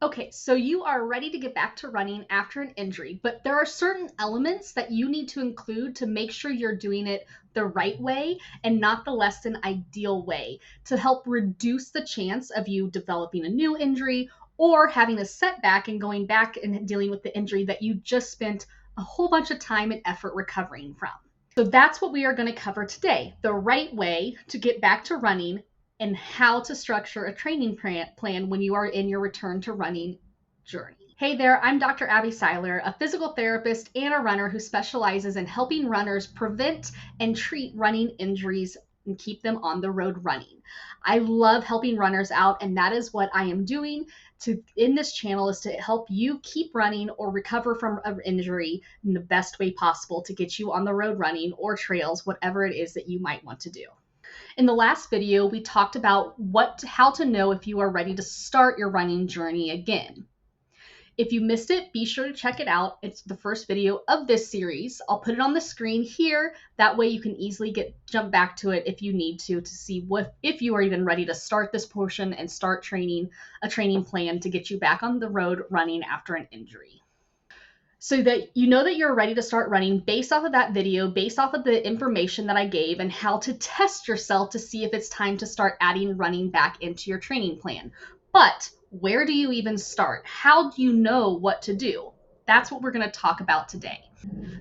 Okay, so you are ready to get back to running after an injury, but there are certain elements that you need to include to make sure you're doing it the right way and not the less than ideal way to help reduce the chance of you developing a new injury or having a setback and going back and dealing with the injury that you just spent a whole bunch of time and effort recovering from. So that's what we are going to cover today, the right way to get back to running and how to structure a training plan when you are in your return to running journey. Hey there, I'm Dr. Abby Siler, a physical therapist and a runner who specializes in helping runners prevent and treat running injuries and keep them on the road running. I love helping runners out, and that is what I am doing in this channel, is to help you keep running or recover from an injury in the best way possible to get you on the road running or trails, whatever it is that you might want to do. In the last video, we talked about how to know if you are ready to start your running journey again. If you missed it, be sure to check it out. It's the first video of this series. I'll put it on the screen here. That way you can easily jump back to it if you need to see if you are even ready to start this portion and start a training plan to get you back on the road running after an injury. So that you know that you're ready to start running based off of that video, based off of the information that I gave, and how to test yourself to see if it's time to start adding running back into your training plan. But where do you even start? How do you know what to do? That's what we're going to talk about today.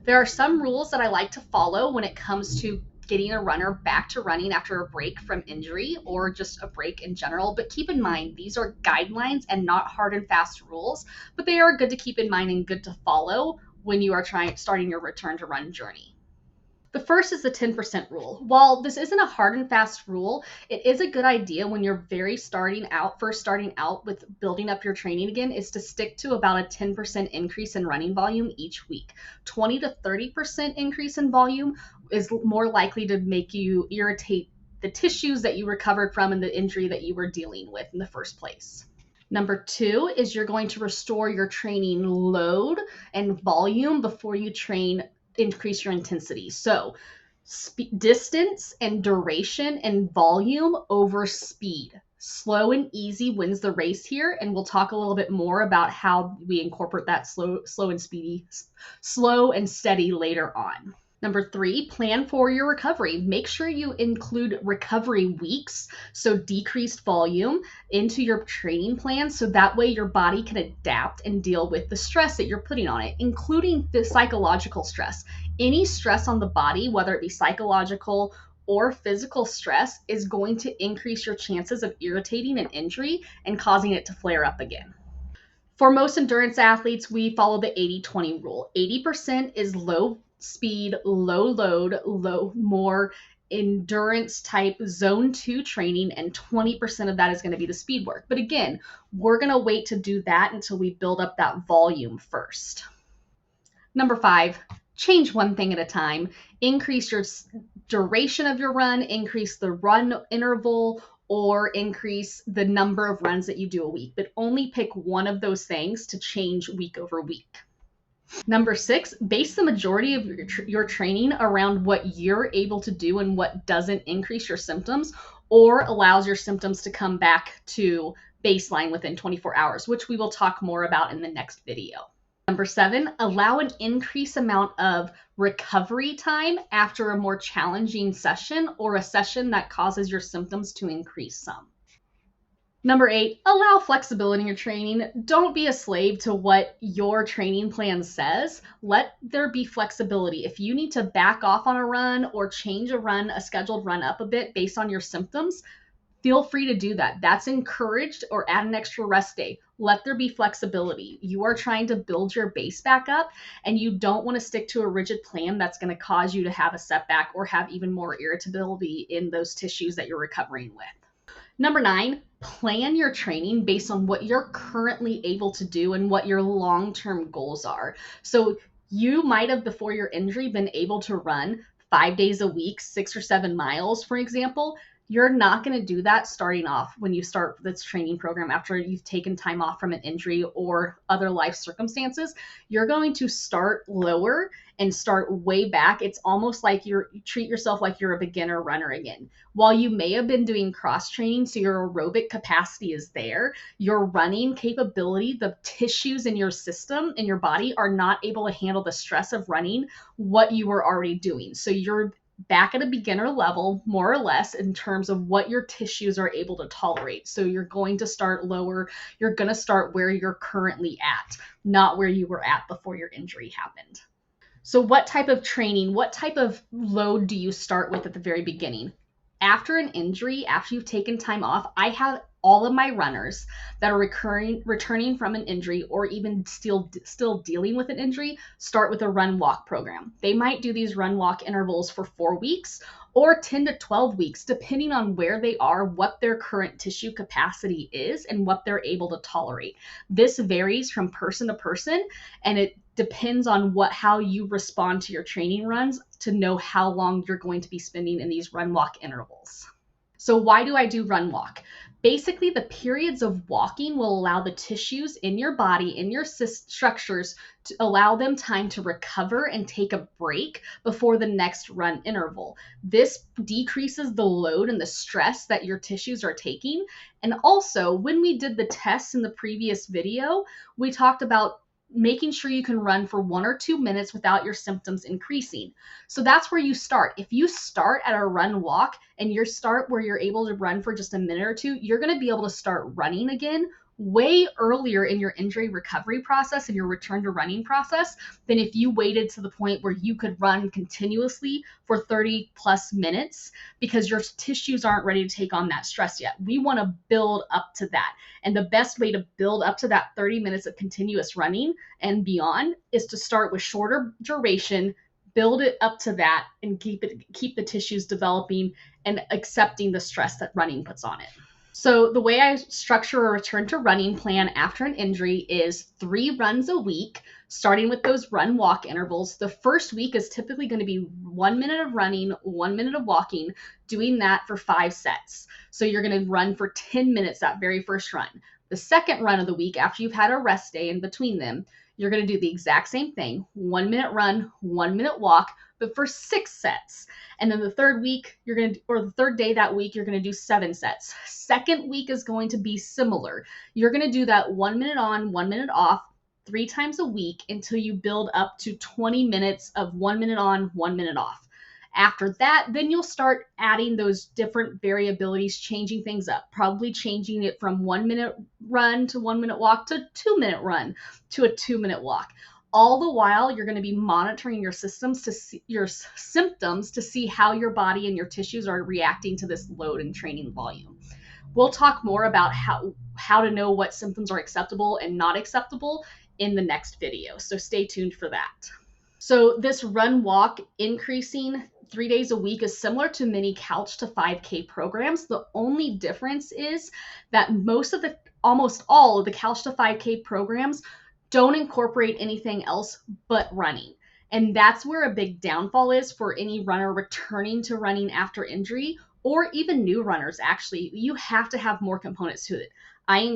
There are some rules that I like to follow when it comes to getting a runner back to running after a break from injury or just a break in general. But keep in mind, these are guidelines and not hard and fast rules, but they are good to keep in mind and good to follow when you are starting your return to run journey. The first is the 10% rule. While this isn't a hard and fast rule, it is a good idea when you're first starting out with building up your training again, is to stick to about a 10% increase in running volume each week. 20 to 30% increase in volume is more likely to make you irritate the tissues that you recovered from and the injury that you were dealing with in the first place. Number 2 is you're going to restore your training load and volume before you increase your intensity. So distance and duration and volume over speed. Slow and easy wins the race here, and we'll talk a little bit more about how we incorporate that slow and steady later on. Number 3, plan for your recovery. Make sure you include recovery weeks, so decreased volume, into your training plan, so that way your body can adapt and deal with the stress that you're putting on it, including the psychological stress. Any stress on the body, whether it be psychological or physical stress, is going to increase your chances of irritating an injury and causing it to flare up again. For most endurance athletes, we follow the 80-20 rule. 80% is low speed, low load, more endurance type zone 2 training, and 20% of that is going to be the speed work. But again, we're going to wait to do that until we build up that volume first. Number 5, change one thing at a time. Increase your duration of your run, increase the run interval, or increase the number of runs that you do a week, but only pick one of those things to change week over week. Number 6, base the majority of your training around what you're able to do and what doesn't increase your symptoms or allows your symptoms to come back to baseline within 24 hours, which we will talk more about in the next video. Number 7, allow an increased amount of recovery time after a more challenging session or a session that causes your symptoms to increase some. Number 8, allow flexibility in your training. Don't be a slave to what your training plan says. Let there be flexibility. If you need to back off on a run or change a scheduled run up a bit based on your symptoms, feel free to do that. That's encouraged, or add an extra rest day. Let there be flexibility. You are trying to build your base back up, and you don't want to stick to a rigid plan that's going to cause you to have a setback or have even more irritability in those tissues that you're recovering with. Number 9, plan your training based on what you're currently able to do and what your long-term goals are. So you might have, before your injury, been able to run 5 days a week, 6 or 7 miles, for example. You're not going to do that starting off when you start this training program after you've taken time off from an injury or other life circumstances. You're going to start lower and start way back. It's almost like you treat yourself like you're a beginner runner again. While you may have been doing cross training, so your aerobic capacity is there, your running capability, the tissues in your system, in your body, are not able to handle the stress of running what you were already doing. So you're back at a beginner level, more or less, in terms of what your tissues are able to tolerate. So you're going to start lower. You're going to start where you're currently at, not where you were at before your injury happened. So what type of training, what type of load do you start with at the very beginning? After an injury, after you've taken time off, I have all of my runners that are returning from an injury or even still dealing with an injury start with a run walk program. They might do these run walk intervals for 4 weeks or 10 to 12 weeks, depending on where they are, what their current tissue capacity is, and what they're able to tolerate. This varies from person to person, and it depends on how you respond to your training runs to know how long you're going to be spending in these run walk intervals. So why do I do run walk? Basically, the periods of walking will allow the tissues in your body, in your structures, to allow them time to recover and take a break before the next run interval. This decreases the load and the stress that your tissues are taking. And also, when we did the tests in the previous video, we talked about making sure you can run for 1 or 2 minutes without your symptoms increasing. So that's where you start. If you start at a run walk and you start where you're able to run for just a minute or two, you're going to be able to start running again way earlier in your injury recovery process and your return to running process than if you waited to the point where you could run continuously for 30 plus minutes because your tissues aren't ready to take on that stress yet. We want to build up to that. And the best way to build up to that 30 minutes of continuous running and beyond is to start with shorter duration, build it up to that, and keep the tissues developing and accepting the stress that running puts on it. So the way I structure a return to running plan after an injury is 3 runs a week, starting with those run walk intervals. The first week is typically going to be 1 minute of running, 1 minute of walking, doing that for 5 sets. So you're going to run for 10 minutes that very first run. The second run of the week, after you've had a rest day in between them, you're going to do the exact same thing, 1 minute run, 1 minute walk, but for 6 sets. And then the third week, the third day that week, you're going to do 7 sets. Second week is going to be similar. You're going to do that 1 minute on, 1 minute off 3 times a week until you build up to 20 minutes of 1 minute on, 1 minute off. After that, then you'll start adding those different variabilities, changing things up, probably changing it from 1 minute run to 1 minute walk to 2 minute run to a 2 minute walk. All the while, you're going to be monitoring your symptoms to see how your body and your tissues are reacting to this load and training volume. We'll talk more about how to know what symptoms are acceptable and not acceptable in the next video. So stay tuned for that. So this run walk increasing 3 days a week is similar to many couch to 5K programs. The only difference is that almost all of the couch to 5K programs don't incorporate anything else but running. And that's where a big downfall is for any runner returning to running after injury, or even new runners. Actually, you have to have more components to it. I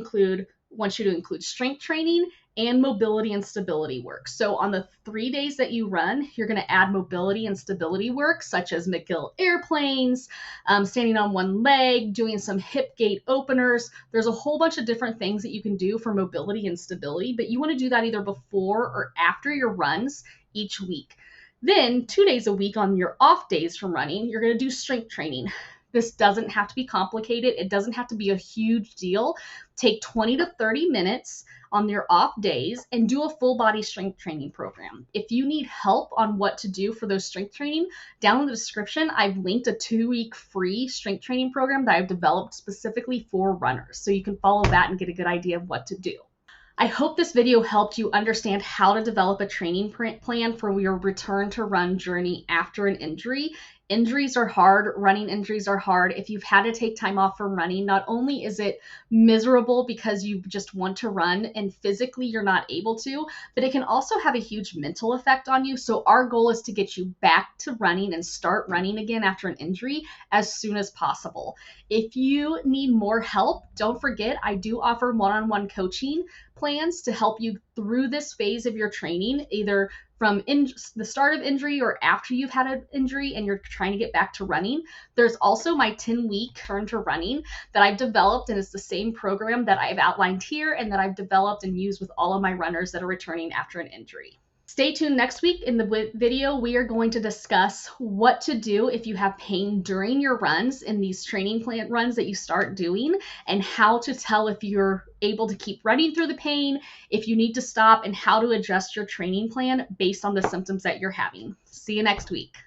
want you to include strength training and mobility and stability work. So on the 3 days that you run, you're going to add mobility and stability work, such as McGill airplanes, standing on one leg, doing some hip gate openers. There's a whole bunch of different things that you can do for mobility and stability, but you want to do that either before or after your runs each week. Then 2 days a week on your off days from running, you're going to do strength training. This doesn't have to be complicated. It doesn't have to be a huge deal. Take 20 to 30 minutes on your off days and do a full body strength training program. If you need help on what to do for those strength training, down in the description, I've linked a 2-week free strength training program that I've developed specifically for runners. So you can follow that and get a good idea of what to do. I hope this video helped you understand how to develop a training plan for your return to run journey after an injury. Injuries are hard. Running injuries are hard. If you've had to take time off from running, not only is it miserable because you just want to run and physically you're not able to, but it can also have a huge mental effect on you. So our goal is to get you back to running and start running again after an injury as soon as possible. If you need more help, don't forget I do offer one-on-one coaching plans to help you through this phase of your training, either from the start of injury or after you've had an injury and you're trying to get back to running. There's also my 10-week turn to running that I've developed, and it's the same program that I've outlined here and that I've developed and used with all of my runners that are returning after an injury. Stay tuned next week. In the video, we are going to discuss what to do if you have pain during your runs in these training plan runs that you start doing, and how to tell if you're able to keep running through the pain, if you need to stop, and how to adjust your training plan based on the symptoms that you're having. See you next week.